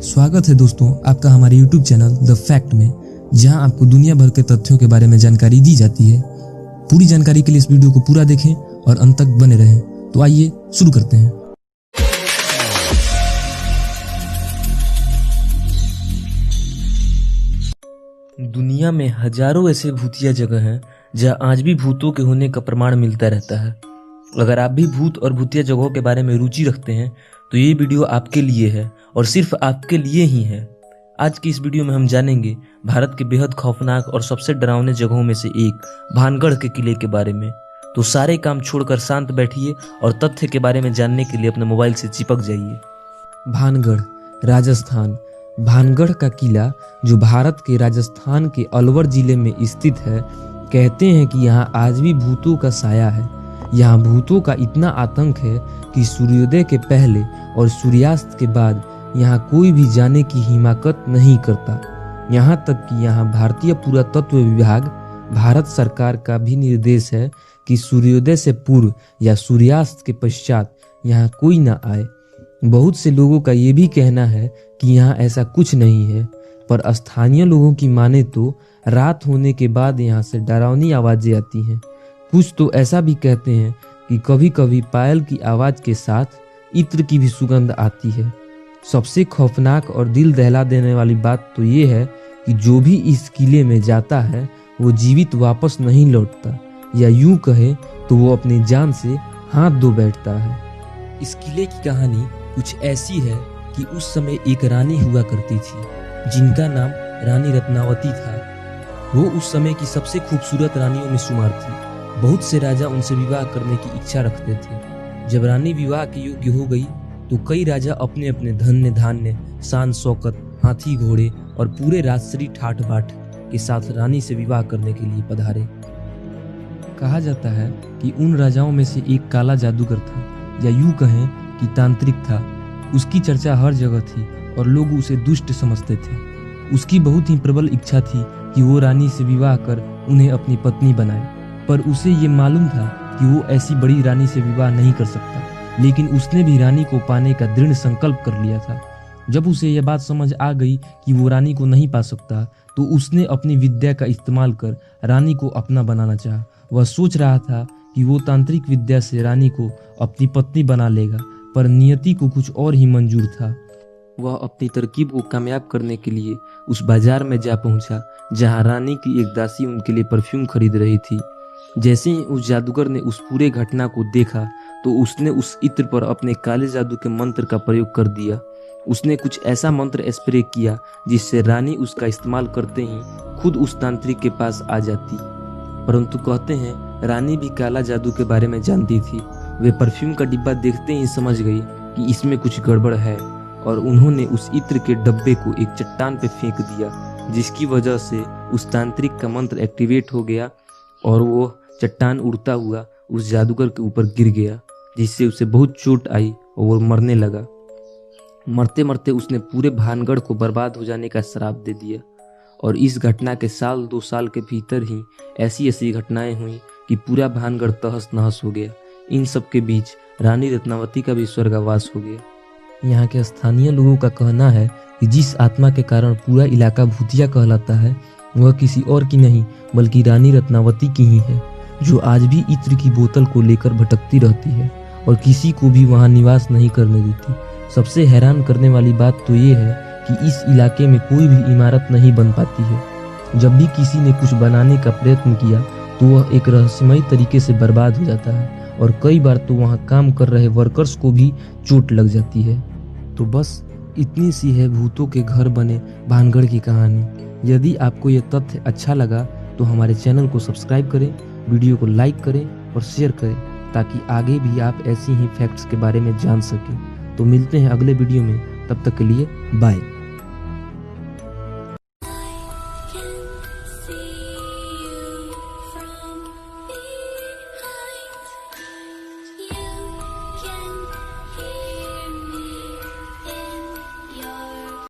स्वागत है दोस्तों आपका हमारे YouTube चैनल द फैक्ट में, जहां आपको दुनिया भर के तथ्यों के बारे में जानकारी दी जाती है। पूरी जानकारी के लिए इस वीडियो को पूरा देखें और अंत तक बने रहें। तो आइए शुरू करते हैं। दुनिया में हजारों ऐसे भूतिया जगह हैं जहां आज भी भूतों के होने का प्रमाण मिलता रहता है। अगर आप भी भूत और भूतिया जगहों के बारे में रुचि रखते हैं तो ये वीडियो आपके लिए है और सिर्फ आपके लिए ही है। आज की इस वीडियो में हम जानेंगे भारत के बेहद खौफनाक और सबसे डरावने जगहों में से एक भानगढ़ के किले के बारे में। तो सारे काम छोड़कर शांत बैठिए और तथ्य के बारे में जानने के लिए अपने मोबाइल से चिपक जाइए। भानगढ़, राजस्थान। भानगढ़ का किला जो भारत के राजस्थान के अलवर जिले में स्थित है, कहते हैं कि यहाँ आज भी भूतों का साया है। यहाँ भूतों का इतना आतंक है कि सूर्योदय के पहले और सूर्यास्त के बाद यहाँ कोई भी जाने की हिम्मत नहीं करता। यहाँ तक कि यहाँ भारतीय पुरातत्व विभाग, भारत सरकार का भी निर्देश है कि सूर्योदय से पूर्व या सूर्यास्त के पश्चात यहाँ कोई न आए। बहुत से लोगों का ये भी कहना है कि यहाँ ऐसा कुछ नहीं है, पर स्थानीय लोगों की माने तो रात होने के बाद यहाँ से डरावनी आवाजें आती हैं। कुछ तो ऐसा भी कहते हैं कि कभी कभी पायल की आवाज के साथ इत्र की भी सुगंध आती है। सबसे खौफनाक और दिल दहला देने वाली बात तो ये है कि जो भी इस किले में जाता है वो जीवित वापस नहीं लौटता, या यूं कहे तो वो अपनी जान से हाथ धो बैठता है। इस किले की कहानी कुछ ऐसी है कि उस समय एक रानी हुआ करती थी जिनका नाम रानी रत्नावती था। वो उस समय की सबसे खूबसूरत रानियों में शुमार थी। बहुत से राजा उनसे विवाह करने की इच्छा रखते थे। जब रानी विवाह के योग्य हो गई तो कई राजा अपने अपने धन्य धान्य, शान शौकत, हाथी घोड़े और पूरे राजश्री ठाठ बाट के साथ रानी से विवाह करने के लिए पधारे। कहा जाता है कि उन राजाओं में से एक काला जादूगर था, या यूं कहें कि तांत्रिक था। उसकी चर्चा हर जगह थी और लोग उसे दुष्ट समझते थे। उसकी बहुत ही प्रबल इच्छा थी कि वो रानी से विवाह कर उन्हें अपनी पत्नी बनाए, पर उसे ये मालूम था कि वो ऐसी बड़ी रानी से विवाह नहीं कर सकता। लेकिन उसने भी रानी को पाने का दृढ़ संकल्प कर लिया था। जब उसे यह बात समझ आ गई कि वो रानी को नहीं पा सकता, तो उसने अपनी विद्या का इस्तेमाल कर रानी को अपना बनाना चाहा। वह सोच रहा था कि वो तांत्रिक विद्या से रानी को अपनी पत्नी बना लेगा, पर नियति को कुछ और ही मंजूर था। वह अपनी तरकीब को कामयाब करने के लिए उस बाजार में जा पहुंचा जहां रानी की एक दासी उनके लिए परफ्यूम खरीद रही थी। जैसे ही उस जादूगर ने उस पूरे घटना को देखा तो उसने उस इत्र पर अपने काले जादू के मंत्र का प्रयोग कर दिया। उसने कुछ ऐसा मंत्र स्प्रे किया जिससे रानी उसका इस्तेमाल करते ही खुद उस तांत्रिक के पास आ जाती। परंतु कहते हैं रानी भी काला जादू के बारे में जानती थी। वे परफ्यूम का डिब्बा देखते ही समझ गई कि इसमें कुछ गड़बड़ है, और उन्होंने उस इत्र के डब्बे को एक चट्टान पे फेंक दिया, जिसकी वजह से उस तांत्रिक का मंत्र एक्टिवेट हो गया और वो चट्टान उड़ता हुआ उस जादूगर के ऊपर गिर गया, जिससे उसे बहुत चोट आई और वो मरने लगा। मरते मरते उसने पूरे भानगढ़ को बर्बाद हो जाने का श्राप दे दिया। और इस घटना के साल 2 साल के भीतर ही ऐसी ऐसी घटनाएं हुई कि पूरा भानगढ़ तहस नहस हो गया। इन सब के बीच रानी रत्नावती का भी स्वर्गवास हो गया। यहाँ के स्थानीय लोगों का कहना है कि जिस आत्मा के कारण पूरा इलाका भूतिया कहलाता है, वह किसी और की नहीं बल्कि रानी रत्नावती की ही है, जो आज भी इत्र की बोतल को लेकर भटकती रहती है और किसी को भी वहां निवास नहीं करने देती। सबसे हैरान करने वाली बात तो ये है कि इस इलाके में कोई भी इमारत नहीं बन पाती है। जब भी किसी ने कुछ बनाने का प्रयत्न किया तो वह एक रहस्यमयी तरीके से बर्बाद हो जाता है, और कई बार तो वहां काम कर रहे वर्कर्स को भी चोट लग जाती है। तो बस इतनी सी है भूतों के घर बने भानगढ़ की कहानी। यदि आपको यह तथ्य अच्छा लगा तो हमारे चैनल को सब्सक्राइब करें, वीडियो को लाइक करें और शेयर करें, ताकि आगे भी आप ऐसी ही फैक्ट्स के बारे में जान सकें। तो मिलते हैं अगले वीडियो में, तब तक के लिए बाय।